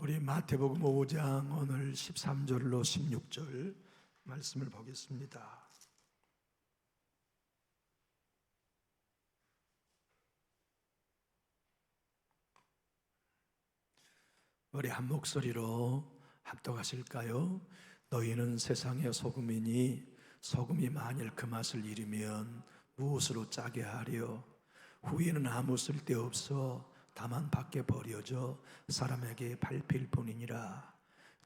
우리 마태복음 5장 오늘 13절로 16절 말씀을 보겠습니다. 우리 한 목소리로 합독하실까요? 너희는 세상의 소금이니 소금이 만일 그 맛을 잃으면 무엇으로 짜게 하려? 후에는 아무 쓸데없어 다만 밖에 버려져 사람에게 밟힐 뿐이니라.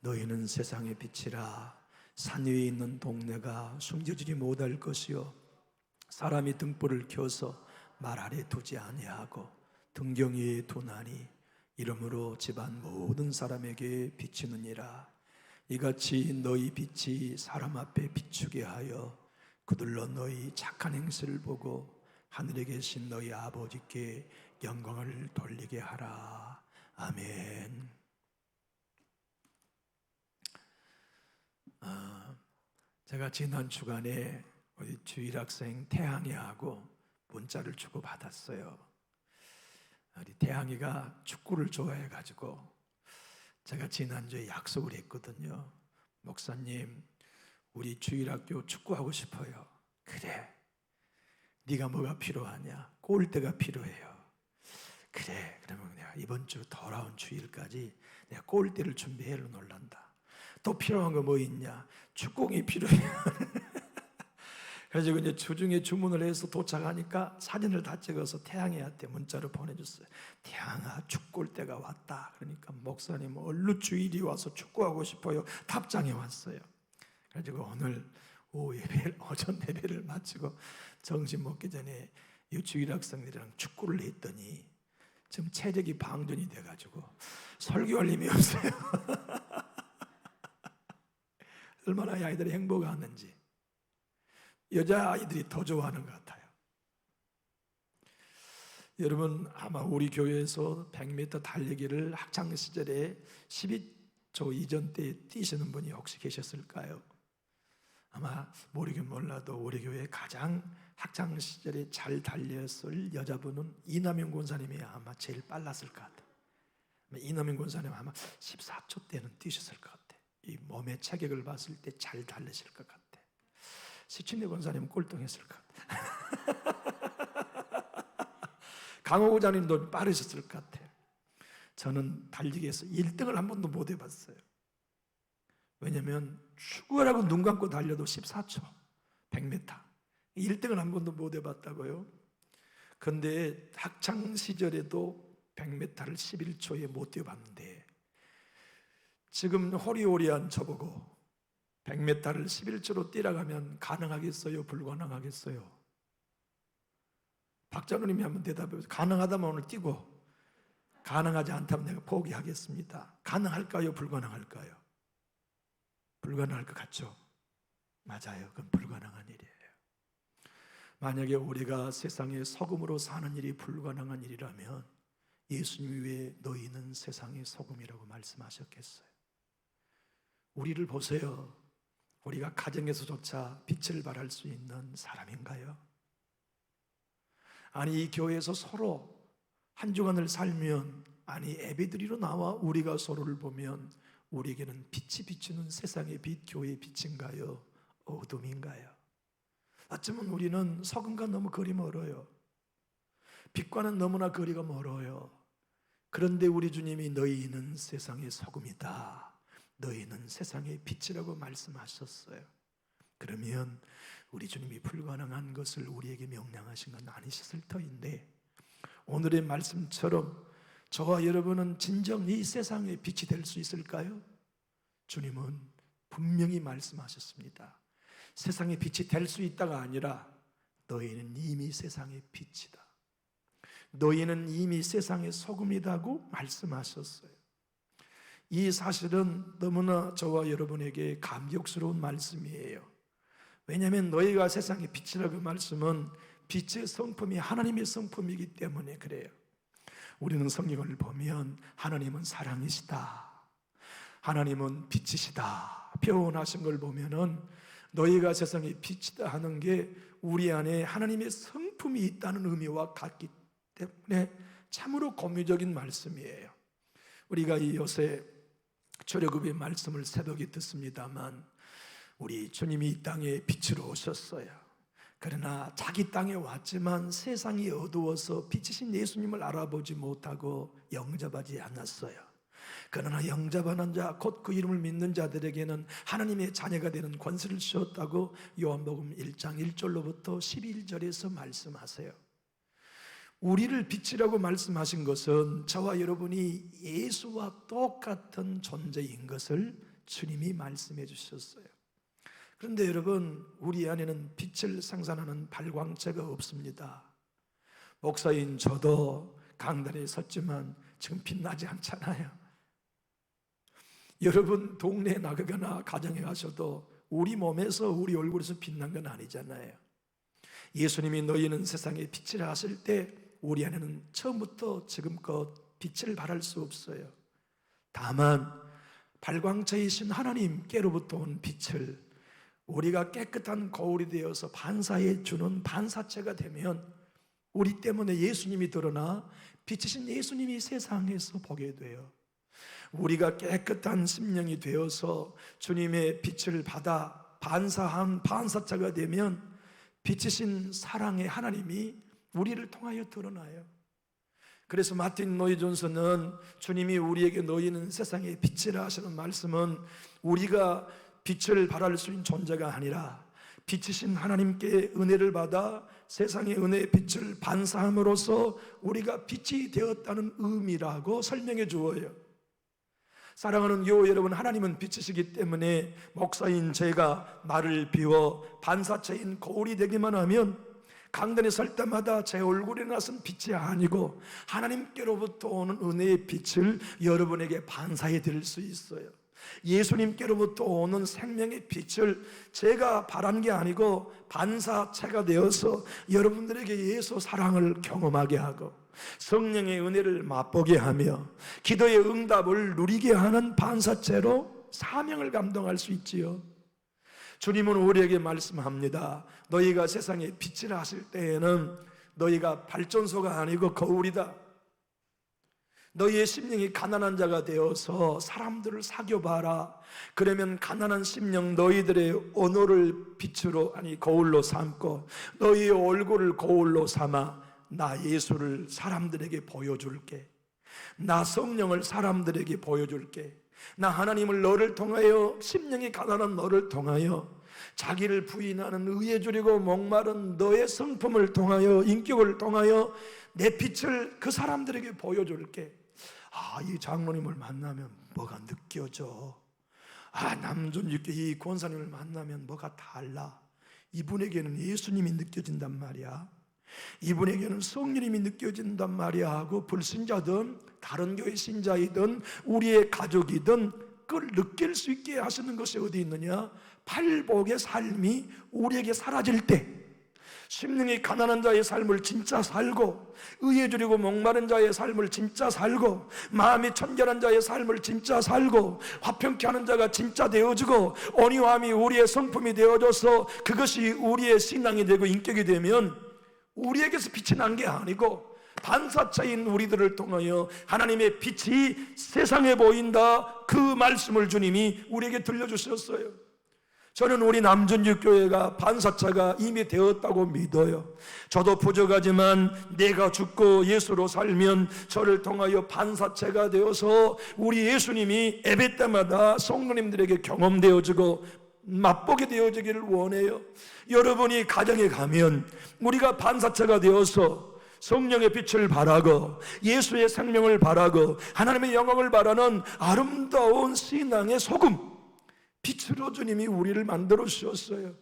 너희는 세상의 빛이라. 산 위에 있는 동네가 숨겨지지 못할 것이요 사람이 등불을 켜서 말 아래 두지 아니하고 등경 위에 두나니 이러므로 집안 모든 사람에게 비추느니라. 이같이 너희 빛이 사람 앞에 비추게 하여 그들로 너희 착한 행실을 보고 하늘에 계신 너희 아버지께 영광을 돌리게 하라. 아멘. 제가 지난 주간에 우리 주일학생 태양이하고 문자를 주고 받았어요. 우리 태양이가 축구를 좋아해가지고 제가 지난주에 약속을 했거든요. 목사님, 우리 주일학교 축구하고 싶어요. 그래, 네가 뭐가 필요하냐? 골대가 필요해요. 그래, 그러면 내가 이번 주 돌아온 주일까지 내가 골대를 준비해 놓을란다. 또 필요한 거 뭐 있냐? 축구공이 필요해요. 그래서 이제 주중에 주문을 해서 도착하니까 사진을 다 찍어서 태양이한테 문자로 보내줬어요. 태양아, 축구골대가 왔다. 그러니까 목사님 얼른 주일이 와서 축구하고 싶어요. 답장이 왔어요. 그래가지고 오늘 오전 예배를 마치고 점심 먹기 전에 이 주일 학생들이랑 축구를 했더니 지금 체력이 방전이 돼가지고 설교할 힘이 없어요. 얼마나 이 아이들이 행복하는지. 여자아이들이 더 좋아하는 것 같아요. 여러분 아마 우리 교회에서 100m 달리기를 학창시절에 12초 이전 때 뛰시는 분이 혹시 계셨을까요? 아마 모르긴 몰라도 우리 교회에 가장 학창시절에 잘 달렸을 여자분은 이남영 권사님이 아마 제일 빨랐을 것 같아요. 이남영 권사님 아마 14초 때는 뛰셨을 것 같아요. 이 몸의 체격을 봤을 때 잘 달리실 것 같아요. 시친대 권사님은 꼴등했을 것 같아요. 강호 고장님도 빠르셨을 것 같아요. 저는 달리기에서 1등을 한 번도 못 해봤어요. 왜냐하면 죽으라고 눈 감고 달려도 14초 100m 1등을 한 번도 못 해봤다고요. 그런데 학창시절에도 100m를 11초에 못 뛰어봤는데 지금 호리호리한 저보고 100m를 11초로 뛰어가면 가능하겠어요? 불가능하겠어요? 박장로님이 한번 대답해 보세요. 가능하다면 오늘 뛰고 가능하지 않다면 내가 포기하겠습니다. 가능할까요? 불가능할까요? 불가능할 것 같죠? 맞아요. 그건 불가능한 일이에요. 만약에 우리가 세상의 소금으로 사는 일이 불가능한 일이라면 예수님이 왜 너희는 세상의 소금이라고 말씀하셨겠어요? 우리를 보세요. 우리가 가정에서조차 빛을 발할 수 있는 사람인가요? 아니 이 교회에서 서로 한 주간을 살면 아니 예배드리러 나와 우리가 서로를 보면 우리에게는 빛이 비추는 세상의 빛, 교회의 빛인가요? 어둠인가요? 어쩌면 우리는 소금과 너무 거리 멀어요. 빛과는 너무나 거리가 멀어요. 그런데 우리 주님이 너희는 세상의 소금이다. 너희는 세상의 빛이라고 말씀하셨어요. 그러면 우리 주님이 불가능한 것을 우리에게 명령하신 건 아니셨을 터인데 오늘의 말씀처럼 저와 여러분은 진정 이 세상의 빛이 될 수 있을까요? 주님은 분명히 말씀하셨습니다. 세상의 빛이 될 수 있다가 아니라 너희는 이미 세상의 빛이다. 너희는 이미 세상의 소금이다고 말씀하셨어요. 이 사실은 너무나 저와 여러분에게 감격스러운 말씀이에요. 왜냐하면 너희가 세상의 빛이라고 말씀은 빛의 성품이 하나님의 성품이기 때문에 그래요. 우리는 성경을 보면 하나님은 사랑이시다, 하나님은 빛이시다 표현하신 걸 보면은 너희가 세상의 빛이다 하는 게 우리 안에 하나님의 성품이 있다는 의미와 같기 때문에 참으로 고무적인 말씀이에요. 우리가 이 요새 출애굽의 말씀을 새벽에 듣습니다만 우리 주님이 이 땅에 빛으로 오셨어요. 그러나 자기 땅에 왔지만 세상이 어두워서 빛이신 예수님을 알아보지 못하고 영접하지 않았어요. 그러나 영접하는 자, 곧 그 이름을 믿는 자들에게는 하나님의 자녀가 되는 권세를 주셨다고 요한복음 1장 1절로부터 11절에서 말씀하세요. 우리를 빛이라고 말씀하신 것은 저와 여러분이 예수와 똑같은 존재인 것을 주님이 말씀해 주셨어요. 그런데 여러분, 우리 안에는 빛을 생산하는 발광체가 없습니다. 목사인 저도 강단에 섰지만 지금 빛나지 않잖아요. 여러분 동네에 나가거나 가정에 가셔도 우리 몸에서, 우리 얼굴에서 빛난 건 아니잖아요. 예수님이 너희는 세상에 빛이라 하실 때 우리 안에는 처음부터 지금껏 빛을 발할 수 없어요. 다만 발광체이신 하나님께로부터 온 빛을 우리가 깨끗한 거울이 되어서 반사해 주는 반사체가 되면 우리 때문에 예수님이 드러나 빛이신 예수님이 세상에서 보게 돼요. 우리가 깨끗한 심령이 되어서 주님의 빛을 받아 반사한 반사체가 되면 빛이신 사랑의 하나님이 우리를 통하여 드러나요. 그래서 마틴 노이 존슨은 주님이 우리에게 너희는 세상의 빛이라 하시는 말씀은 우리가 빛을 발할 수 있는 존재가 아니라 빛이신 하나님께 은혜를 받아 세상의 은혜의 빛을 반사함으로써 우리가 빛이 되었다는 의미라고 설명해 주어요. 사랑하는 교우 여러분, 하나님은 빛이시기 때문에 목사인 제가 나를 비워 반사체인 거울이 되기만 하면 강단에 설 때마다 제 얼굴에 나선 빛이 아니고 하나님께로부터 오는 은혜의 빛을 여러분에게 반사해 드릴 수 있어요. 예수님께로부터 오는 생명의 빛을 제가 바란 게 아니고 반사체가 되어서 여러분들에게 예수 사랑을 경험하게 하고 성령의 은혜를 맛보게 하며 기도의 응답을 누리게 하는 반사체로 사명을 감당할 수 있지요. 주님은 우리에게 말씀합니다. 너희가 세상에 빛이라 하실 때에는 너희가 발전소가 아니고 거울이다. 너희의 심령이 가난한 자가 되어서 사람들을 사귀어봐라. 그러면 가난한 심령 너희들의 언어를 빛으로, 거울로 삼고 너희의 얼굴을 거울로 삼아 나 예수를 사람들에게 보여줄게. 나 성령을 사람들에게 보여줄게. 나 하나님을 너를 통하여, 심령이 가난한 너를 통하여, 자기를 부인하는 의에 줄이고 목마른 너의 성품을 통하여, 인격을 통하여 내 빛을 그 사람들에게 보여줄게. 이 장로님을 만나면 뭐가 느껴져. 남존육교 이 권사님을 만나면 뭐가 달라. 이분에게는 예수님이 느껴진단 말이야. 이분에게는 성령님이 느껴진단 말이야 하고 불신자든 다른 교회 신자이든 우리의 가족이든 그걸 느낄 수 있게 하시는 것이 어디 있느냐? 팔복의 삶이 우리에게 사라질 때, 심령이 가난한 자의 삶을 진짜 살고 의에 줄이고 목마른 자의 삶을 진짜 살고 마음이 청결한 자의 삶을 진짜 살고 화평케 하는 자가 진짜 되어지고 온유함이 우리의 성품이 되어져서 그것이 우리의 신앙이 되고 인격이 되면 우리에게서 빛이 난 게 아니고 반사체인 우리들을 통하여 하나님의 빛이 세상에 보인다. 그 말씀을 주님이 우리에게 들려주셨어요. 저는 우리 남전육교회가 반사체가 이미 되었다고 믿어요. 저도 부족하지만 내가 죽고 예수로 살면 저를 통하여 반사체가 되어서 우리 예수님이 예배 때마다 성도님들에게 경험되어지고 맛보게 되어지기를 원해요. 여러분이 가정에 가면 우리가 반사체가 되어서 성령의 빛을 발하고 예수의 생명을 발하고 하나님의 영광을 발하는 아름다운 신앙의 소금, 빛으로 주님이 우리를 만들어 주셨어요.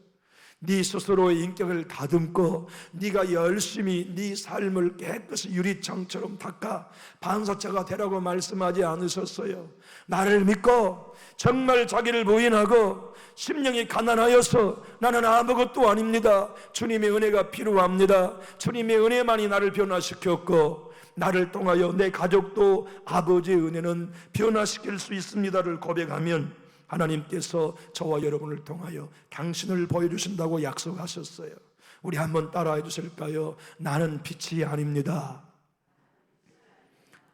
네 스스로의 인격을 다듬고 네가 열심히 네 삶을 깨끗이 유리창처럼 닦아 반사체가 되라고 말씀하지 않으셨어요. 나를 믿고 정말 자기를 부인하고 심령이 가난하여서 나는 아무것도 아닙니다. 주님의 은혜가 필요합니다. 주님의 은혜만이 나를 변화시켰고 나를 통하여 내 가족도 아버지의 은혜는 변화시킬 수 있습니다를 고백하면 하나님께서 저와 여러분을 통하여 당신을 보여주신다고 약속하셨어요. 우리 한번 따라해 주실까요? 나는 빛이 아닙니다.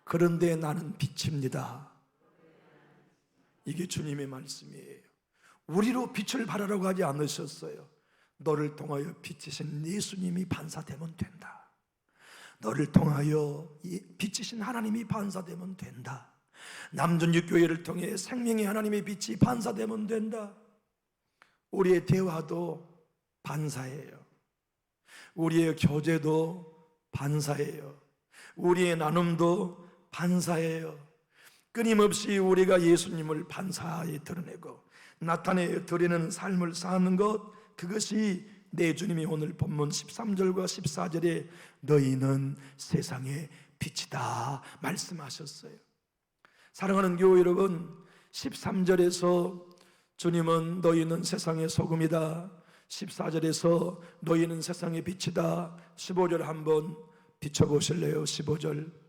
그런데 나는 빛입니다. 이게 주님의 말씀이에요. 우리로 빛을 발하라고 하지 않으셨어요. 너를 통하여 빛이신 예수님이 반사되면 된다. 너를 통하여 빛이신 하나님이 반사되면 된다. 남전육교회를 통해 생명의 하나님의 빛이 반사되면 된다. 우리의 대화도 반사예요. 우리의 교제도 반사예요. 우리의 나눔도 반사예요. 끊임없이 우리가 예수님을 반사에 드러내고 나타내 드리는 삶을 사는 것, 그것이 내 주님이 오늘 본문 13절과 14절에 너희는 세상의 빛이다 말씀하셨어요. 사랑하는 교회 여러분, 13절에서 주님은 너희는 세상의 소금이다, 14절에서 너희는 세상의 빛이다, 15절 한번 비춰보실래요? 15절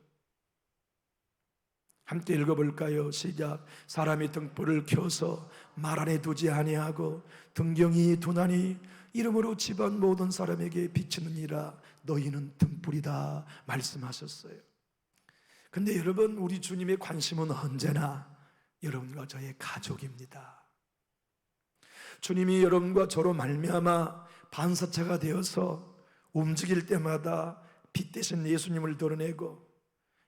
함께 읽어볼까요? 시작. 사람이 등불을 켜서 말 안에 두지 아니하고 등경이 두나니 이름으로 집안 모든 사람에게 비치느니라. 너희는 등불이다 말씀하셨어요. 근데 여러분, 우리 주님의 관심은 언제나 여러분과 저의 가족입니다. 주님이 여러분과 저로 말미암아 반사체가 되어서 움직일 때마다 빛 대신 예수님을 드러내고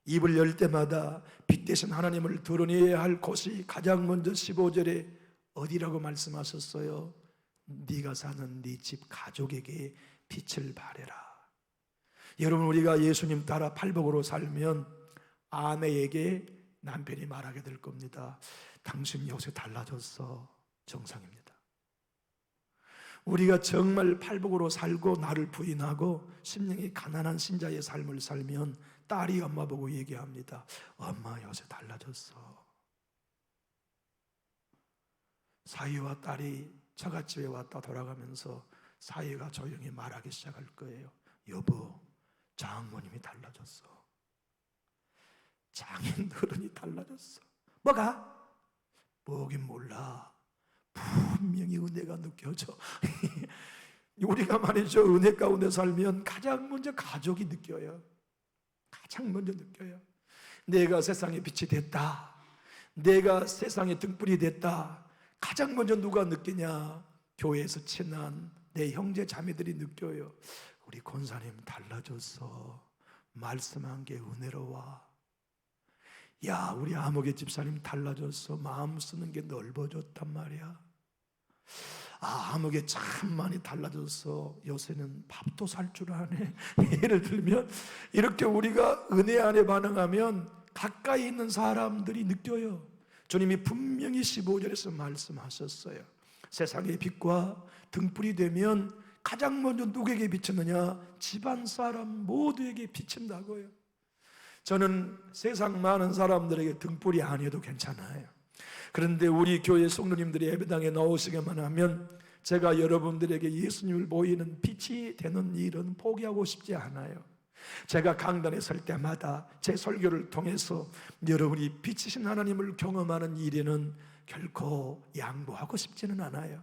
입을 열 때마다 빛 대신 하나님을 드러내야 할 곳이 가장 먼저 15절에 어디라고 말씀하셨어요? 네가 사는 네 집 가족에게 빛을 발해라. 여러분, 우리가 예수님 따라 팔복으로 살면 아내에게 남편이 말하게 될 겁니다. 당신 요새 달라졌어. 정상입니다. 우리가 정말 팔복으로 살고 나를 부인하고 심령이 가난한 신자의 삶을 살면 딸이 엄마 보고 얘기합니다. 엄마 요새 달라졌어. 사위와 딸이 처갓집에 왔다 돌아가면서 사위가 조용히 말하기 시작할 거예요. 여보, 장모님이 달라졌어. 장인 어른이 달라졌어. 뭐가? 뭐긴 몰라. 분명히 은혜가 느껴져. 우리가 말이죠, 은혜 가운데 살면 가장 먼저 가족이 느껴요. 가장 먼저 느껴요. 내가 세상의 빛이 됐다, 내가 세상의 등불이 됐다. 가장 먼저 누가 느끼냐? 교회에서 친한 내 형제 자매들이 느껴요. 우리 권사님 달라졌어. 말씀한 게 은혜로워. 야, 우리 아무개 집사님 달라졌어. 마음 쓰는 게 넓어졌단 말이야. 아, 아무개 참 많이 달라졌어. 요새는 밥도 살 줄 아네. 예를 들면 이렇게 우리가 은혜 안에 반응하면 가까이 있는 사람들이 느껴요. 주님이 분명히 15절에서 말씀하셨어요. 세상의 빛과 등불이 되면 가장 먼저 누구에게 비치느냐? 집안 사람 모두에게 비친다고요. 저는 세상 많은 사람들에게 등불이 아니어도 괜찮아요. 그런데 우리 교회 성도님들이 예배당에 나오시기만 하면 제가 여러분들에게 예수님을 보이는 빛이 되는 일은 포기하고 싶지 않아요. 제가 강단에 설 때마다 제 설교를 통해서 여러분이 빛이신 하나님을 경험하는 일에는 결코 양보하고 싶지는 않아요.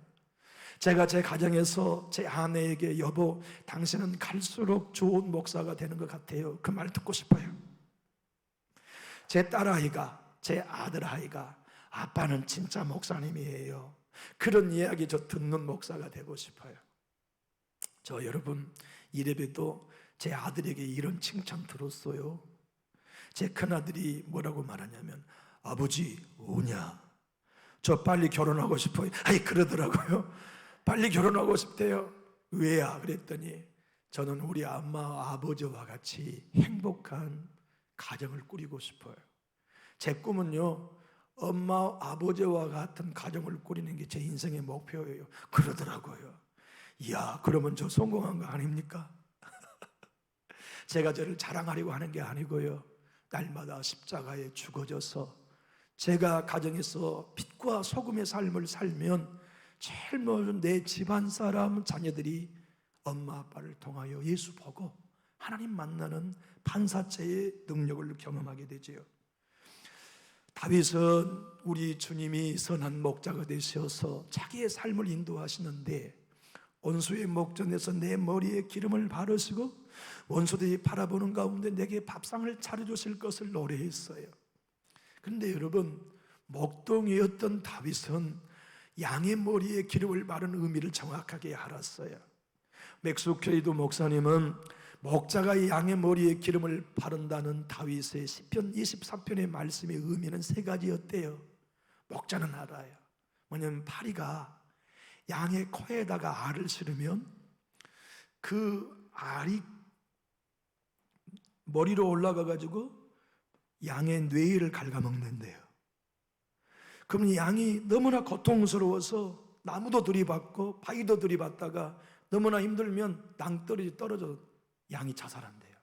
제가 제 가정에서 제 아내에게 여보, 당신은 갈수록 좋은 목사가 되는 것 같아요, 그 말 듣고 싶어요. 제 딸아이가, 제 아들아이가 아빠는 진짜 목사님이에요, 그런 이야기 저 듣는 목사가 되고 싶어요. 저 여러분, 이래봬도 제 아들에게 이런 칭찬 들었어요. 제 큰아들이 뭐라고 말하냐면, 아버지 우냐? 저 빨리 결혼하고 싶어요. 아이, 그러더라고요. 빨리 결혼하고 싶대요. 왜야? 그랬더니 저는 우리 엄마 아버지와 같이 행복한 가정을 꾸리고 싶어요. 제 꿈은요, 엄마 아버지와 같은 가정을 꾸리는 게 제 인생의 목표예요. 그러더라고요. 이야, 그러면 저 성공한 거 아닙니까? 제가 저를 자랑하려고 하는 게 아니고요, 날마다 십자가에 죽어져서 제가 가정에서 빛과 소금의 삶을 살면 제일 먼저 내 집안 사람 자녀들이 엄마 아빠를 통하여 예수 보고 하나님 만나는 반사체의 능력을 경험하게 되지요. 다윗은 우리 주님이 선한 목자가 되셔서 자기의 삶을 인도하시는데, 원수의 목전에서 내 머리에 기름을 바르시고 원수들이 바라보는 가운데 내게 밥상을 차려주실 것을 노래했어요. 그런데 여러분, 목동이었던 다윗은 양의 머리에 기름을 바른 의미를 정확하게 알았어요. 맥스케이도 목사님은 목자가 양의 머리에 기름을 바른다는 다윗의 시편 23편의 말씀의 의미는 세 가지였대요. 목자는 알아요. 뭐냐면 파리가 양의 코에다가 알을 실으면 그 알이 머리로 올라가 가지고 양의 뇌를 갉아먹는데요. 그럼 양이 너무나 고통스러워서 나무도 들이받고 바위도 들이받다가 너무나 힘들면 낭떠러지 떨어져 양이 자살한대요.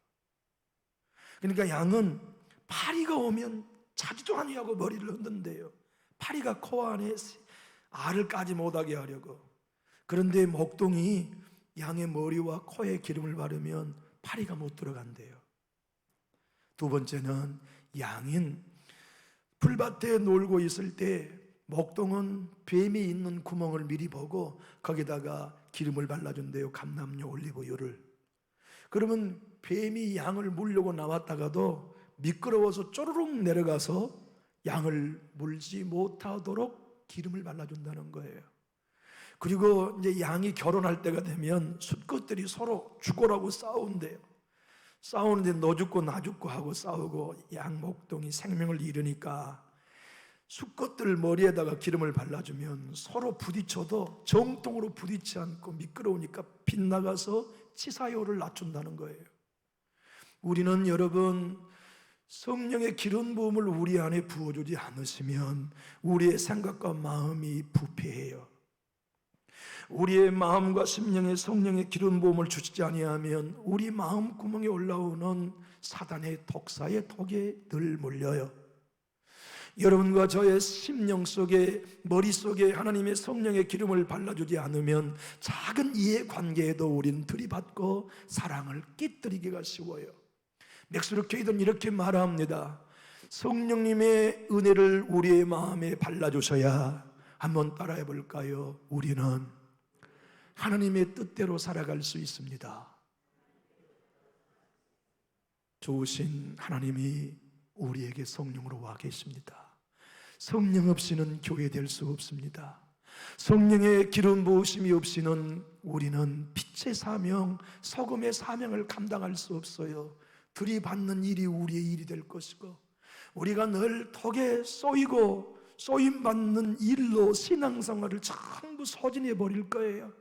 그러니까 양은 파리가 오면 자지도 아니하고 머리를 흔든대요. 파리가 코 안에 알을 까지 못하게 하려고. 그런데 목동이 양의 머리와 코에 기름을 바르면 파리가 못 들어간대요. 두 번째는 양인 풀밭에 놀고 있을 때 목동은 뱀이 있는 구멍을 미리 보고 거기다가 기름을 발라준대요. 감람유, 올리브유를. 그러면 뱀이 양을 물려고 나왔다가도 미끄러워서 쪼르륵 내려가서 양을 물지 못하도록 기름을 발라준다는 거예요. 그리고 이제 양이 결혼할 때가 되면 수컷들이 서로 죽어라고 싸운대요. 싸우는데 너 죽고 나 죽고 하고 싸우고 양 목동이 생명을 잃으니까 수컷들 머리에다가 기름을 발라주면 서로 부딪혀도 정통으로 부딪지 않고 미끄러우니까 빗나가서 치사율을 낮춘다는 거예요. 우리는 여러분 성령의 기름 부음을 우리 안에 부어주지 않으시면 우리의 생각과 마음이 부패해요. 우리의 마음과 심령에 성령의 기름 부음을 주시지 아니하면 우리 마음 구멍에 올라오는 사단의 독사의 독에 늘 몰려요. 여러분과 저의 심령 속에 머릿속에 하나님의 성령의 기름을 발라주지 않으면 작은 이해관계에도 우린 들이받고 사랑을 깨뜨리기가 쉬워요. 맥스루케이든 이렇게 말합니다. 성령님의 은혜를 우리의 마음에 발라주셔야 한번 따라해 볼까요? 우리는 하나님의 뜻대로 살아갈 수 있습니다. 좋으신 하나님이 우리에게 성령으로 와 계십니다. 성령 없이는 교회 될 수 없습니다. 성령의 기름 부으심이 없이는 우리는 빛의 사명, 소금의 사명을 감당할 수 없어요. 들이받는 일이 우리의 일이 될 것이고 우리가 늘 덕에 쏘이고 쏘임받는 일로 신앙생활을 전부 소진해 버릴 거예요.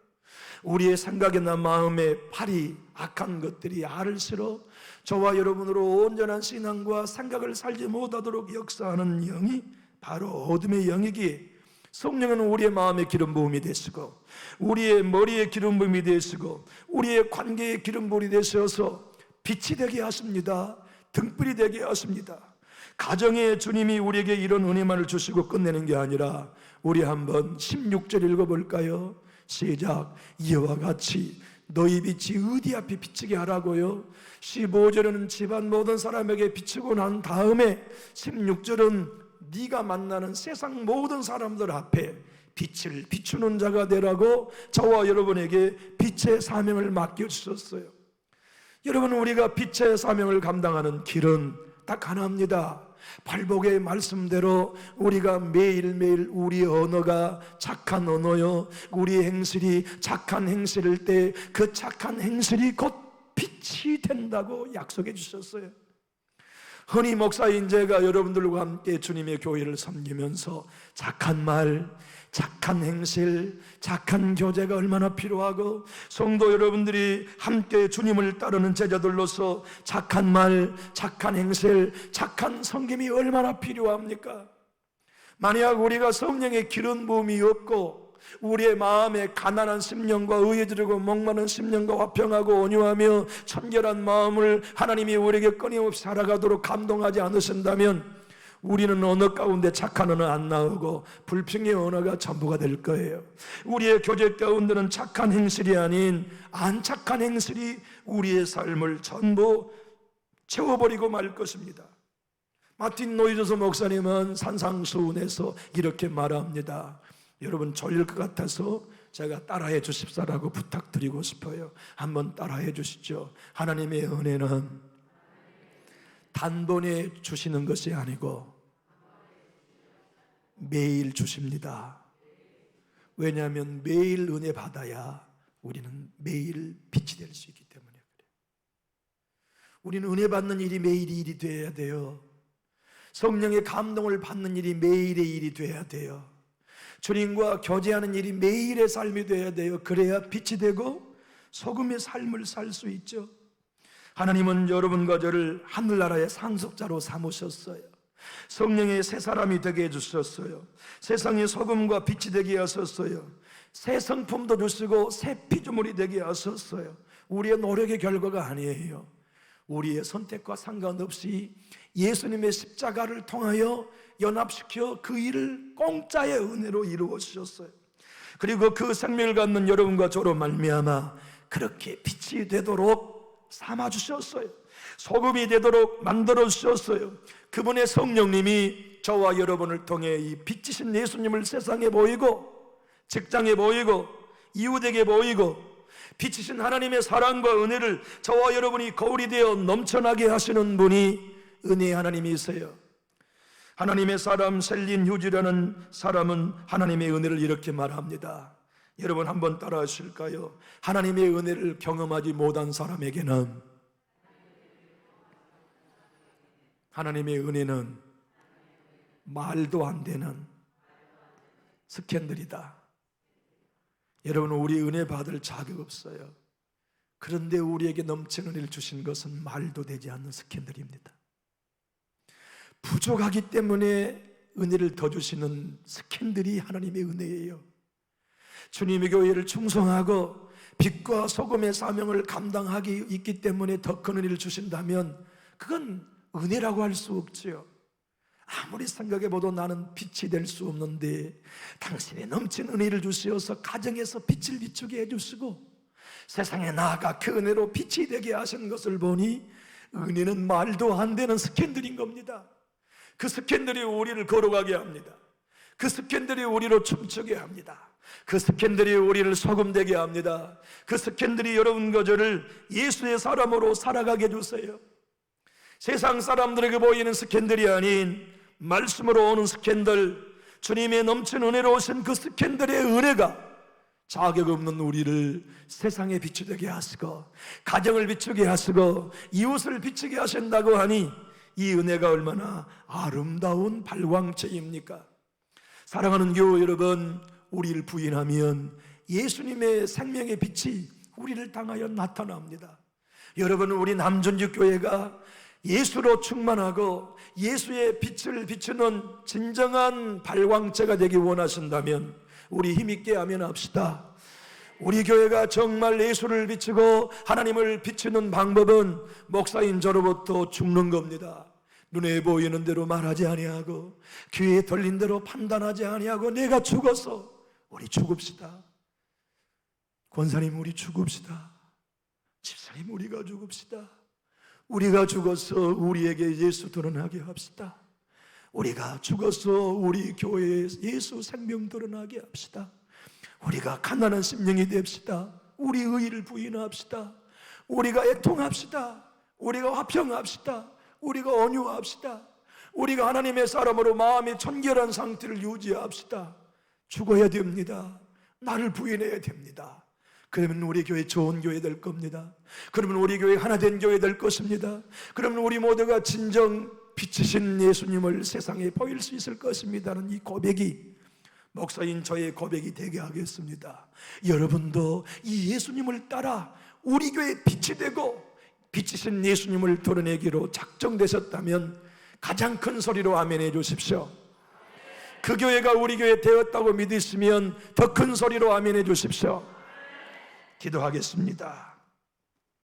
우리의 생각이나 마음에 팔이 악한 것들이 알을 실어 저와 여러분으로 온전한 신앙과 생각을 살지 못하도록 역사하는 영이 바로 어둠의 영이기에 성령은 우리의 마음에 기름 부음이 되시고 우리의 머리에 기름 부음이 되시고 우리의 관계에 기름 부음이 되셔서 빛이 되게 하십니다. 등불이 되게 하십니다. 가정에 주님이 우리에게 이런 은혜만을 주시고 끝내는 게 아니라 우리 한번 16절 읽어볼까요? 시작. 이와 같이 너희 빛이 어디 앞에 비치게 하라고요? 15절은 집안 모든 사람에게 비추고 난 다음에 16절은 네가 만나는 세상 모든 사람들 앞에 빛을 비추는 자가 되라고 저와 여러분에게 빛의 사명을 맡겨주셨어요. 여러분, 우리가 빛의 사명을 감당하는 길은 딱 하나입니다. 발복의 말씀대로 우리가 매일매일 우리 언어가 착한 언어요, 우리 행실이 착한 행실일 때 그 착한 행실이 곧 빛이 된다고 약속해 주셨어요. 흔히 목사인 제가 여러분들과 함께 주님의 교회를 섬기면서 착한 말, 착한 행실, 착한 교제가 얼마나 필요하고 성도 여러분들이 함께 주님을 따르는 제자들로서 착한 말, 착한 행실, 착한 섬김이 얼마나 필요합니까? 만약 우리가 성령의 기름 부음이 없고 우리의 마음에 가난한 심령과 의에 들고 목마른 심령과 화평하고 온유하며 청결한 마음을 하나님이 우리에게 끊임없이 살아가도록 감동하지 않으신다면 우리는 언어 가운데 착한 언어 안 나오고 불평의 언어가 전부가 될 거예요. 우리의 교제 가운데는 착한 행실이 아닌 안 착한 행실이 우리의 삶을 전부 채워버리고 말 것입니다. 마틴 노이저스 목사님은 산상수훈에서 이렇게 말합니다. 여러분 졸릴 것 같아서 제가 따라해 주십사라고 부탁드리고 싶어요. 한번 따라해 주시죠. 하나님의 은혜는 단번에 주시는 것이 아니고 매일 주십니다. 왜냐하면 매일 은혜 받아야 우리는 매일 빛이 될 수 있기 때문에 그래요. 우리는 은혜 받는 일이 매일이 일이 돼야 돼요. 성령의 감동을 받는 일이 매일의 일이 돼야 돼요. 주님과 교제하는 일이 매일의 삶이 돼야 돼요. 그래야 빛이 되고 소금의 삶을 살 수 있죠. 하나님은 여러분과 저를 하늘나라의 상속자로 삼으셨어요. 성령의 새 사람이 되게 해주셨어요. 세상의 소금과 빛이 되게 하셨어요. 새 성품도 주시고 새 피조물이 되게 하셨어요. 우리의 노력의 결과가 아니에요. 우리의 선택과 상관없이 예수님의 십자가를 통하여 연합시켜 그 일을 공짜의 은혜로 이루어 주셨어요. 그리고 그 생명을 갖는 여러분과 저로 말미암아 그렇게 빛이 되도록 삼아 주셨어요. 소금이 되도록 만들어 주셨어요. 그분의 성령님이 저와 여러분을 통해 이 빛이신 예수님을 세상에 보이고 직장에 보이고 이웃에게 보이고 빛이신 하나님의 사랑과 은혜를 저와 여러분이 거울이 되어 넘쳐나게 하시는 분이 은혜의 하나님이세요. 하나님의 사람 셀린 휴지라는 사람은 하나님의 은혜를 이렇게 말합니다. 여러분 한번 따라 하실까요? 하나님의 은혜를 경험하지 못한 사람에게는 하나님의 은혜는 말도 안 되는 스캔들이다. 여러분, 우리 은혜 받을 자격 없어요. 그런데 우리에게 넘치는 은혜를 주신 것은 말도 되지 않는 스캔들입니다. 부족하기 때문에 은혜를 더 주시는 스캔들이 하나님의 은혜예요. 주님의 교회를 충성하고 빛과 소금의 사명을 감당하기 있기 때문에 더 큰 은혜를 주신다면 그건 은혜라고 할 수 없지요. 아무리 생각해봐도 나는 빛이 될 수 없는데 당신의 넘친 은혜를 주시어서 가정에서 빛을 비추게 해주시고 세상에 나아가 그 은혜로 빛이 되게 하신 것을 보니 은혜는 말도 안 되는 스캔들인 겁니다. 그 스캔들이 우리를 걸어가게 합니다. 그 스캔들이 우리로 춤추게 합니다. 그 스캔들이 우리를 소금되게 합니다. 그 스캔들이 여러분과 저를 예수의 사람으로 살아가게 해주세요. 세상 사람들에게 보이는 스캔들이 아닌 말씀으로 오는 스캔들, 주님의 넘친 은혜로 오신 그 스캔들의 은혜가 자격 없는 우리를 세상에 비추게 하시고 가정을 비추게 하시고 이웃을 비추게 하신다고 하니 이 은혜가 얼마나 아름다운 발광체입니까? 사랑하는 교회 여러분, 우리를 부인하면 예수님의 생명의 빛이 우리를 향하여 나타납니다. 여러분, 우리 남전주교회가 예수로 충만하고 예수의 빛을 비추는 진정한 발광체가 되기 원하신다면 우리 힘있게 아멘합시다. 우리 교회가 정말 예수를 비추고 하나님을 비추는 방법은 목사인 저로부터 죽는 겁니다. 눈에 보이는 대로 말하지 아니하고 귀에 들린 대로 판단하지 아니하고 내가 죽어서 우리 죽읍시다. 권사님, 우리 죽읍시다. 집사님, 우리가 죽읍시다. 우리가 죽어서 우리에게 예수 드러나게 합시다. 우리가 죽어서 우리 교회에 예수 생명 드러나게 합시다. 우리가 가난한 심령이 됩시다. 우리 의의를 부인합시다. 우리가 애통합시다. 우리가 화평합시다. 우리가 온유합시다. 우리가 하나님의 사람으로 마음이 청결한 상태를 유지합시다. 죽어야 됩니다. 나를 부인해야 됩니다. 그러면 우리 교회 좋은 교회 될 겁니다. 그러면 우리 교회 하나된 교회 될 것입니다. 그러면 우리 모두가 진정 빛이신 예수님을 세상에 보일 수 있을 것입니다는 이 고백이 목사인 저의 고백이 되게 하겠습니다. 여러분도 이 예수님을 따라 우리 교회에 빛이 되고 빛이신 예수님을 드러내기로 작정되셨다면 가장 큰 소리로 아멘해 주십시오. 그 교회가 우리 교회 되었다고 믿으시면 더 큰 소리로 아멘해 주십시오. 기도하겠습니다.